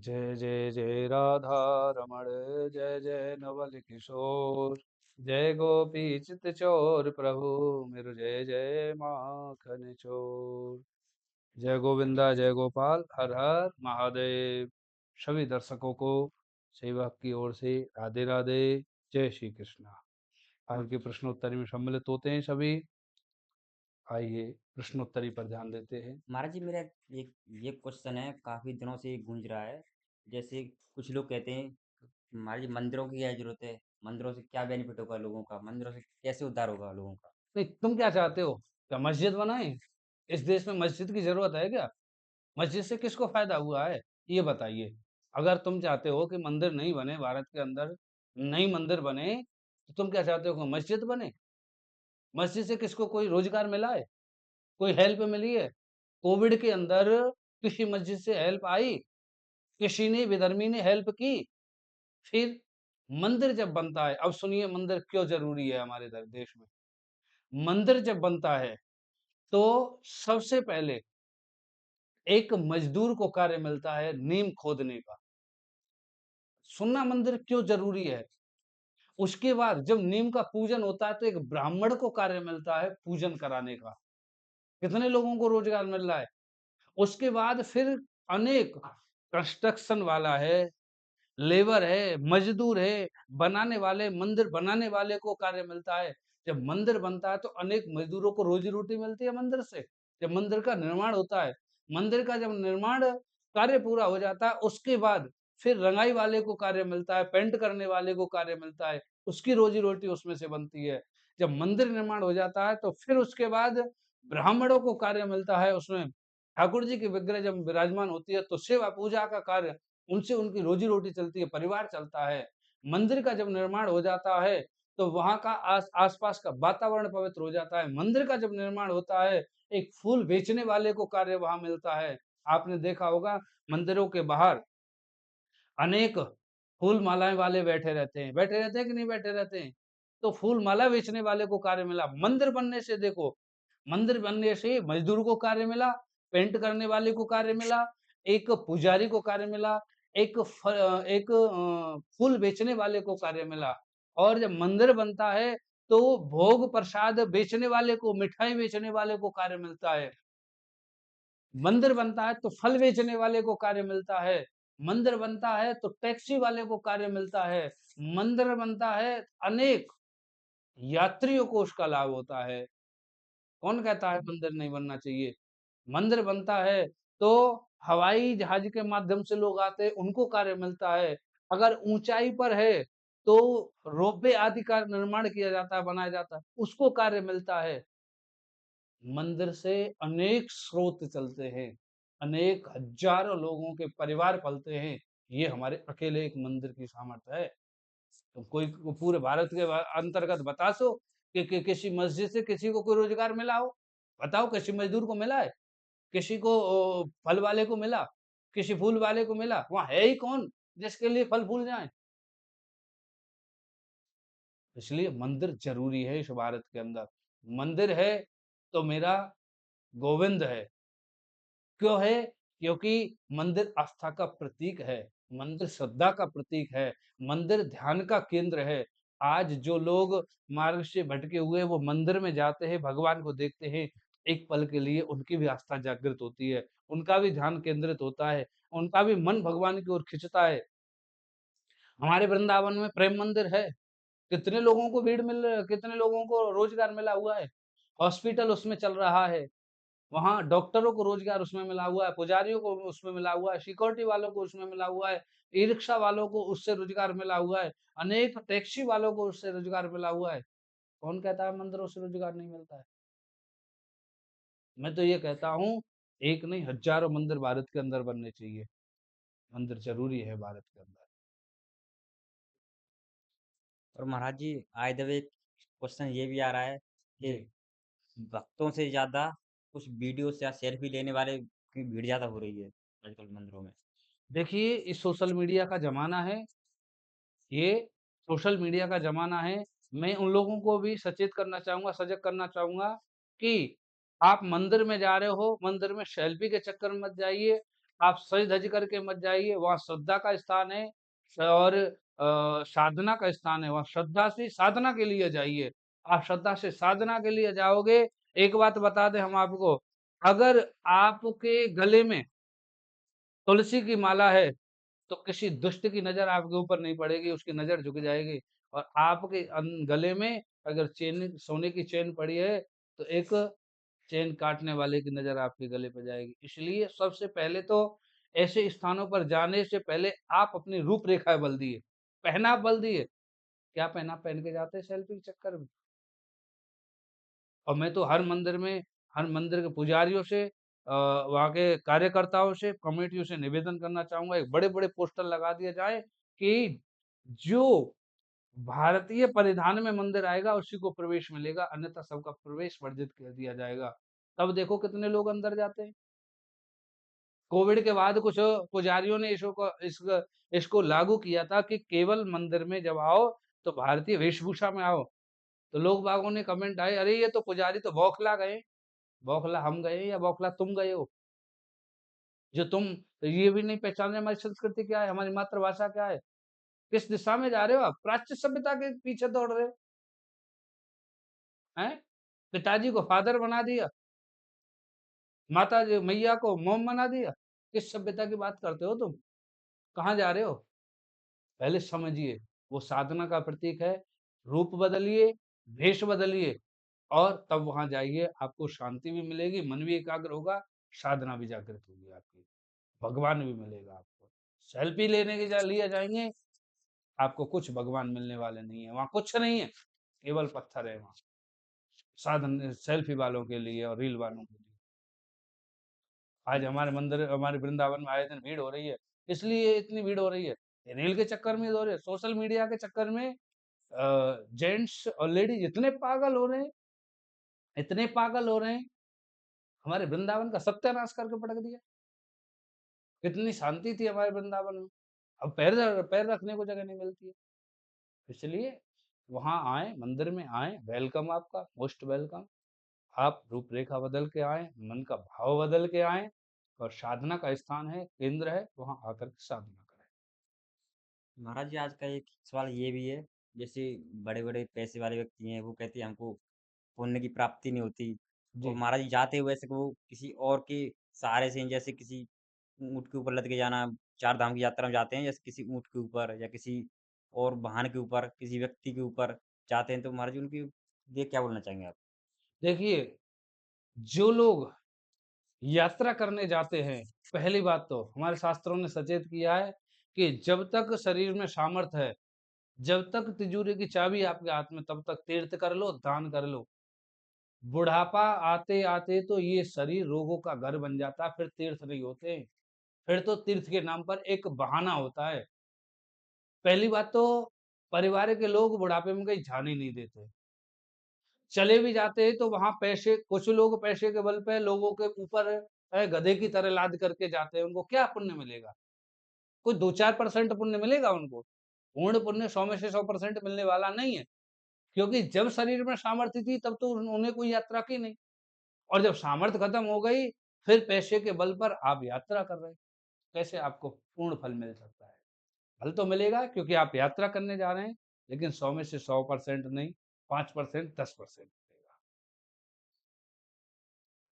जय जय जय राधा रमण, जय जय नवल किशोर, जय गोपी चित चोर प्रभु मेरु जय जय माखन चोर। जय गोविंदा जय गोपाल, हर हर महादेव। सभी दर्शकों को सेवक की ओर से राधे राधे, जय श्री कृष्णा। आज के प्रश्नोत्तरी में सम्मिलित होते हैं सभी। आइए प्रश्नोत्तरी पर ध्यान देते हैं। महाराज जी, मेरा एक ये क्वेश्चन है, काफी दिनों से ये गूंज रहा है। जैसे कुछ लोग कहते हैं, महाराज जी मंदिरों की क्या जरूरत है, मंदिरों से क्या बेनिफिट होगा लोगों का, मंदिरों से कैसे उद्धार होगा लोगों का। नहीं, तुम क्या चाहते हो? क्या मस्जिद बनाएं? इस देश में मस्जिद की जरूरत है क्या? मस्जिद से किसको फायदा हुआ है, ये बताइए। अगर तुम चाहते हो कि मंदिर नहीं बने भारत के अंदर, नई मंदिर बने, तो तुम क्या चाहते हो कि मस्जिद बने? मस्जिद से किसको कोई रोजगार मिला है? कोई हेल्प मिली है? कोविड के अंदर किसी मस्जिद से हेल्प आई? किसी ने विधर्मी ने हेल्प की? फिर मंदिर जब बनता है, अब सुनिए मंदिर क्यों जरूरी है हमारे देश में। मंदिर जब बनता है तो सबसे पहले एक मजदूर को कार्य मिलता है नींव खोदने का। सुनना मंदिर क्यों जरूरी है। उसके बाद जब नीम का पूजन होता है तो एक ब्राह्मण को कार्य मिलता है पूजन कराने का। कितने लोगों को रोजगार मिल रहा है। उसके बाद फिर अनेक कंस्ट्रक्शन वाला है, लेबर है, मजदूर है, बनाने वाले, मंदिर बनाने वाले को कार्य मिलता है। जब मंदिर बनता है तो अनेक मजदूरों को रोजी रोटी मिलती है मंदिर से। जब मंदिर का निर्माण होता है, मंदिर का जब निर्माण कार्य पूरा हो जाता है, उसके बाद फिर रंगाई वाले को कार्य मिलता है, पेंट करने वाले को कार्य मिलता है, उसकी रोजी रोटी उसमें से बनती है। जब मंदिर निर्माण हो जाता है तो फिर उसके बाद ब्राह्मणों को कार्य मिलता है उसमें। ठाकुर जी की विग्रह जब विराजमान होती है तो सेवा पूजा का कार्य, उनसे उनकी रोजी-रोटी चलती है, परिवार चलता है। मंदिर का जब निर्माण हो जाता है, तो वहाँ का आस-पास का वातावरण पवित्र हो जाता है। मंदिर का जब निर्माण होता है, एक फूल बेचने वाले को कार्य वहाँ मिलता है। आपने देखा होगा मंदिरों के बाहर अनेक फूल मालाएँ वाले बैठे रहते हैं कि नहीं बैठे रहते हैं? तो फूल माला बेचने वाले को कार्य मिला। मंदिर बनने से देखो, मंदिर बनने से मज़दूर को कार्य मिला, पेंट करने वाले को कार्य मिला, एक पुजारी को कार्य मिला, फूल बेचने वाले को कार्य मिला। और जब मंदिर बनता है, तो भोग प्रसाद बेचने वाले को, मिठाई बेचने वाले को कार्य मिलता है। मंदिर बनता है तो फल बेचने वाले को कार्य मिलता है। मंदिर बनता है तो टैक्सी वाले को कार्य मिलता है। मंदिर बनता है, अनेक यात्रियों को उसका लाभ होता है। कौन कहता है मंदिर नहीं बनना चाहिए? मंदिर बनता है तो हवाई जहाज के माध्यम से लोग आते हैं, उनको कार्य मिलता है। अगर ऊंचाई पर है तो रोपवे आदि का निर्माण किया जाता है, बनाया जाता है, उसको कार्य मिलता है। मंदिर से अनेक स्रोत चलते हैं, अनेक हजारों लोगों के परिवार पलते हैं। ये हमारे अकेले एक मंदिर की सामर्थ्य है। तो कोई को पूरे भारत के अंतर्गत बता सो कि किसी मस्जिद से किसी को कोई रोजगार मिला हो। बताओ किसी मजदूर को मिला है, किसी को फल वाले को मिला, किसी फूल वाले को मिला। वहां है ही कौन जिसके लिए फल फूल जाए। इसलिए मंदिर जरूरी है इस भारत के अंदर। मंदिर है तो मेरा गोविंद है। क्यों है? क्योंकि मंदिर आस्था का प्रतीक है, मंदिर श्रद्धा का प्रतीक है, मंदिर ध्यान का केंद्र है। आज जो लोग मार्ग से भटके हुए वो मंदिर में जाते हैं, भगवान को देखते हैं, एक पल के लिए उनकी भी आस्था जागृत होती है, उनका भी ध्यान केंद्रित होता है, उनका भी मन भगवान की ओर खिंचता है। हमारे वृंदावन में प्रेम मंदिर है, कितने लोगों को कितने लोगों को रोजगार मिला हुआ है। हॉस्पिटल उसमें चल रहा है, वहाँ डॉक्टरों को रोजगार उसमें मिला हुआ है, पुजारियों को उसमें मिला हुआ है, सिक्योरिटी वालों को उसमें मिला हुआ है, ई-रिक्शा वालों को उससे रोजगार मिला हुआ है, अनेक टैक्सी वालों को उससे रोजगार मिला हुआ है। कौन कहता है मंदिरों से रोजगार नहीं मिलता है? मैं तो ये कहता हूँ, एक नहीं हज़ारों मंदिर भारत के अंदर बनने चाहिए। मंदिर ज़रूरी है भारत के अंदर। और महाराज जी, आए दबे क्वेश्चन ये भी आ रहा है कि जी। भक्तों से ज्यादा कुछ वीडियो या सेल्फी लेने वाले की भीड़ ज्यादा हो रही है आजकल मंदिरों में। देखिए, इस सोशल मीडिया का ज़माना है, ये सोशल मीडिया का ज़माना है। मैं उन लोगों को भी सचेत करना चाहूँगा, सजग करना चाहूँगा कि आप मंदिर में जा रहे हो, मंदिर में सेल्फी के चक्कर में मत जाइए। आप सज-धज करके मत जाइए, वहाँ श्रद्धा का स्थान है और साधना का स्थान है, वहाँ श्रद्धा से साधना के लिए जाइए। आप श्रद्धा से साधना के लिए जाओगे, एक बात बता दें हम आपको, अगर आपके गले में तुलसी की माला है, तो किसी दुष्ट की नज़र आपके ऊपर नहीं पड़ेगी, उसकी नज़र झुक जाएगी और आपके गले में अगर चेन सोने की चेन पड़ी है, तो एक चेन काटने वाले की नज़र आपके गले पे जाएगी। इसलिए सबसे पहले तो ऐसे स्थानों पर जाने से पहले आप अपनी रूपरेखा बल दिए, पहनाव बल दिए। क्या पहनाव पहन के जाते हैं सेल्फी के चक्कर में? और मैं तो हर मंदिर के पुजारियों से वहाँ के कार्यकर्ताओं से, कमिटियों से निवेदन करना चाहूँगा, एक बड़े-बड़े पोस्टर लगा दिए जाए कि जो भारतीय परिधान में मंदिर आएगा, उसी को प्रवेश मिलेगा, अन्यथा सबका प्रवेश वर्जित कर दिया जाएगा। तब देखो कितने लोग अंदर जाते हैं। कोविड के बाद कुछ पुजारियों ने इसको लागू किया था कि केवल मंदिर में जब आओ, तो भारतीय वेशभूषा में आओ। तो लोग बागों ने कमेंट आए, "अरे! ये तो पुजारी तो बौखला गए।" बौखला हम गए या बौखला तुम गए हो? जो तुम ये भी नहीं पहचान रहे हमारी संस्कृति क्या है, हमारी मातृभाषा क्या है? किस दिशा में जा रहे हो आप? प्राच्य सभ्यता के पीछे दौड़ रहे हो, हैं? पिताजी को फादर बना दिया, माता जी मैया को मॉम बना दिया। किस सभ्यता की बात करते हो तुम? कहाँ जा रहे हो? पहले समझिए, वो साधना का प्रतीक है, रूप बदलिए, भेष बदलिए और तब वहाँ जाइए, आपको शांति भी मिलेगी, मन भी एकाग्र होगा, साधना भी जागृत होगी आपकी, भगवान भी मिलेगा आपको। सेल्फी लेने के लिए जाएँगे, आपको कुछ भगवान मिलने वाले नहीं है, वहाँ कुछ नहीं है, केवल पत्थर है वहाँ, साधन सेल्फी वालों के लिए और रील वालों के लिए। आज हमारे वृंदावन में आए दिन भीड़ हो रही है, इसलिए इतनी भीड़ हो रही है, रील के चक्कर में हो रही है, सोशल मीडिया के चक्कर में जेंट्स और लेडीज इतने पागल हो रहे हैं, हमारे वृंदावन का सत्यानाश करके पटक दिया। कितनी शांति थी हमारे वृंदावन में, अब पैर रखने को जगह नहीं मिलती है। इसलिए वहाँ आएँ, मंदिर में आएँ, वेलकम आपका, मोस्ट वेलकम। आप रूपरेखा बदल के आएँ, मन का भाव बदल के आएँ और साधना का स्थान है, केंद्र है, वहाँ आकर के साधना करें। महाराज जी आज का एक सवाल ये भी है, जैसे बड़े-बड़े पैसे वाले व्यक्ति हैं, वो कहते हैं हमको पुण्य की प्राप्ति नहीं होती और जी। महाराज जी जाते हुए ऐसे वो किसी और के सहारे से जैसे किसी ऊँट के ऊपर लद के जाना, चार धाम की यात्रा में जाते हैं जैसे किसी ऊँट के ऊपर या किसी और वाहन के ऊपर, किसी व्यक्ति के ऊपर जाते हैं, तो महाराज जी उनकी देख क्या बोलना चाहेंगे आप? देखिए, जो लोग यात्रा करने जाते हैं, पहली बात तो हमारे शास्त्रों ने सचेत किया है कि जब तक शरीर में सामर्थ है, जब तक तिजोरी की चाबी आपके हाथ में तब तक तीर्थ कर लो, दान कर लो। बुढ़ापा आते-आते तो ये शरीर रोगों का घर बन जाता है, फिर तीर्थ नहीं होते। फिर तो तीर्थ के नाम पर एक बहाना होता है। पहली बात तो परिवार के लोग बुढ़ापे में कहीं जाने ही नहीं देते। चले भी जाते हैं तो वहाँ पैसे कुछ लोग पैसे के बल पे लोगों के ऊपर गधे की तरह लाद करके जाते हैं। उनको क्या पुण्य मिलेगा? कोई 2-4% पुण्य मिलेगा उनको। पूर्ण पुण्य 100 में से 100% मिलने वाला नहीं है। क्योंकि जब शरीर में सामर्थ्य थी तब तो उन्होंने कोई यात्रा की नहीं और जब सामर्थ्य खत्म हो गई, फिर पैसे के बल पर आप यात्रा कर रहे हैं। कैसे आपको पूर्ण फल मिल सकता है? फल तो मिलेगा क्योंकि आप यात्रा करने जा रहे हैं, लेकिन 100 में से 100% नहीं, 5% 10% मिलेगा।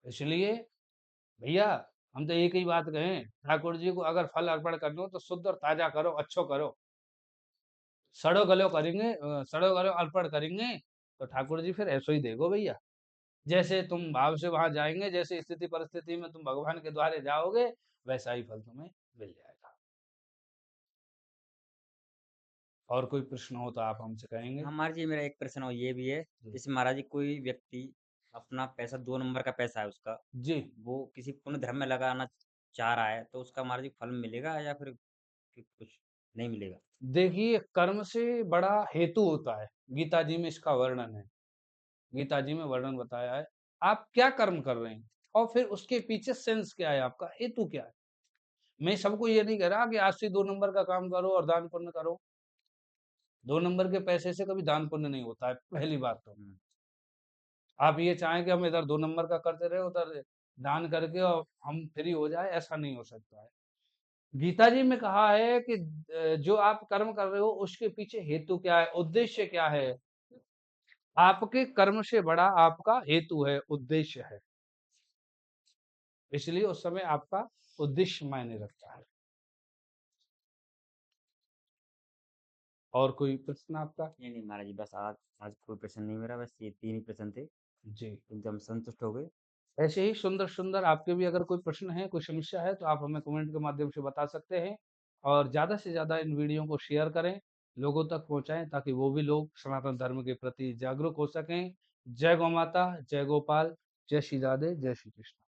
इसलिए भैया हम तो एक ही बात कहें, ठाकुर जी को अगर फल अर्पण करना हो तो शुद्ध और ताज़ा करो, अच्छो करो। सड़ो गलो अर्पण करेंगे, तो ठाकुर जी फिर ऐसो ही देगो भैया। जैसे तुम भाव से वहाँ जाएँगे, जैसे स्थिति परिस्थिति में तुम भगवान के द्वारे जाओगे, वैसा ही फल तुम्हें मिल जाएगा। और कोई प्रश्न हो तो आप हमसे कहेंगे? हाँ, महाराज जी मेरा एक प्रश्न और ये भी है, जी। जैसे महाराज जी कोई व्यक्ति अपना पैसा 2 नंबर का पैसा है उसका, जी। वो किसी पुण्य धर्म में लगाना चाह रहा है, तो उसका महाराज जी फल मिलेगा या फिर कि कुछ नहीं मिलेगा? देखिए, कर्म से बड़ा हेतु होता है। गीता जी में इसका वर्णन है। गीता जी में वर्णन बताया है। आप क्या कर्म कर रहे हैं? और फिर उसके पीछे सेंस क्या है आपका? हेतु क्या है? मैं सबको ये नहीं कह रहा कि आज से 2 नंबर का काम करो और दान पुण्य करो। 2 नंबर के पैसे से कभी दान पुण्य नहीं होता है, पहली बात तो। हुँ, आप ये चाहें कि हम इधर 2 नंबर का करते रहें, उधर दान करके और हम फ्री हो जाए, ऐसा नहीं हो सकता है। गीता जी में कहा है कि जो आप कर्म कर रहे हो उसके पीछे हेतु क्या है, उद्देश्य क्या है? आपके कर्म से बड़ा आपका हेतु है, उद्देश्य है। इसलिए उस समय आपका उद्देश्य मायने रखता है। और कोई प्रश्न आपका? नहीं, नहीं महाराज जी, बस आज आज कोई प्रश्न नहीं मेरा, बस ये 3 ही प्रश्न थे, जी। एकदम संतुष्ट हो गए। ऐसे ही सुंदर-सुंदर आपके भी अगर कोई प्रश्न है, कोई समस्या है, तो आप हमें कमेंट के माध्यम से बता सकते हैं और ज़्यादा से ज़्यादा इन वीडियो को शेयर करें, लोगों तक पहुँचाएँ ताकि वो भी लोग सनातन धर्म के प्रति जागरूक हो सकें। जय गौ माता, जय गोपाल, जय श्री राधे, जय श्री कृष्ण।